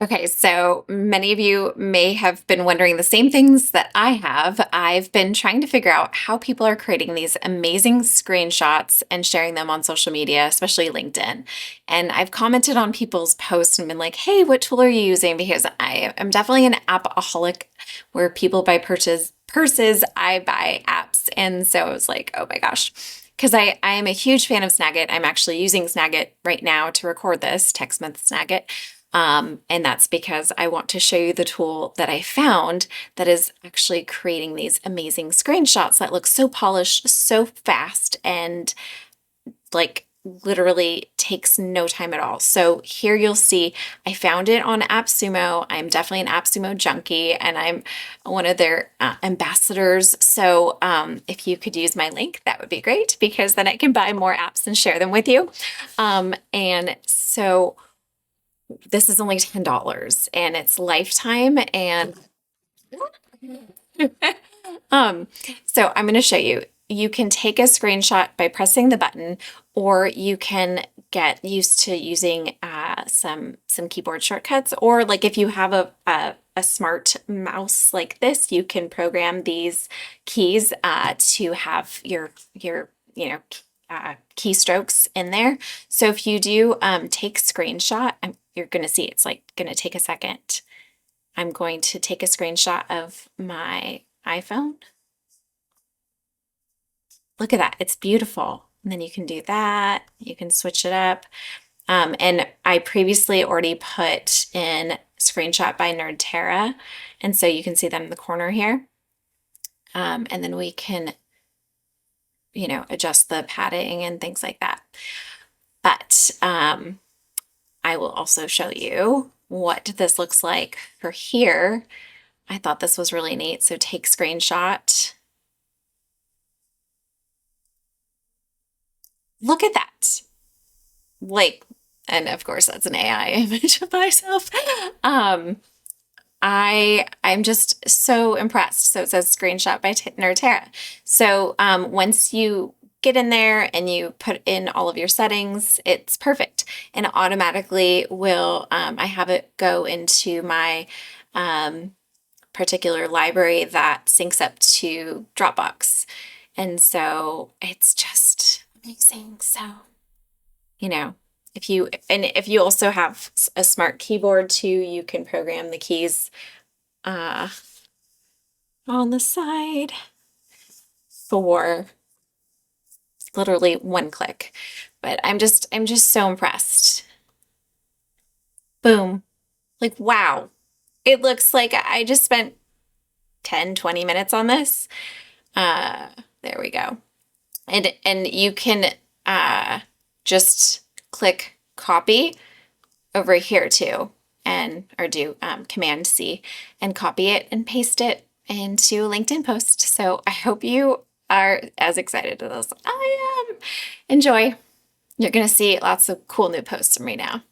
Okay, so many of you may have been wondering the same things that I have. I've been trying to figure out how people are creating these amazing screenshots and sharing them on social media, especially LinkedIn. And I've commented on people's posts and been like, hey, what tool are you using? Because I am definitely an appaholic where people buy purses, I buy apps. And so I was like, oh my gosh. Because I am a huge fan of Snagit. I'm actually using Snagit right now to record this, TechSmith Snagit. And that's because I want to show you the tool that I found that is actually creating these amazing screenshots that look so polished, so fast, and like literally takes no time at all. So here you'll see I found it on AppSumo. I'm definitely an AppSumo junkie and I'm one of their ambassadors. So if you could use my link, that would be great because then I can buy more apps and share them with you. And so this is only $10 and it's lifetime and um so I'm going to show you. You can take a screenshot by pressing the button, or you can get used to using some keyboard shortcuts, or like if you have a smart mouse like this, you can program these keys to have your keystrokes in there. So if you do take screenshot, you're going to see it's like going to take a second. I'm going to take a screenshot of my iPhone. Look at that. It's beautiful. And then you can do that. You can switch it up. And I previously already put in screenshot by Nerdterra. And so you can see them in the corner here. And then we can, adjust the padding and things like that. But I will also show you what this looks like for here. I thought this was really neat. So take screenshot. Look at that. Like, and of course that's an AI image of myself. I'm just so impressed. So it says screenshot by Nerdterra. So once you get in there and you put in all of your settings, it's perfect. And it automatically will, I have it go into my particular library that syncs up to Dropbox. And so it's just amazing. So, if you also have a smart keyboard too, you can program the keys on the side for literally one click. But I'm just so impressed. Boom. Like, wow. It looks like I just spent 10, 20 minutes on this. There we go. And you can just click copy over here too, or do Command C and copy it and paste it into a LinkedIn post. So I hope you are as excited as I am. Enjoy. You're going to see lots of cool new posts from me now.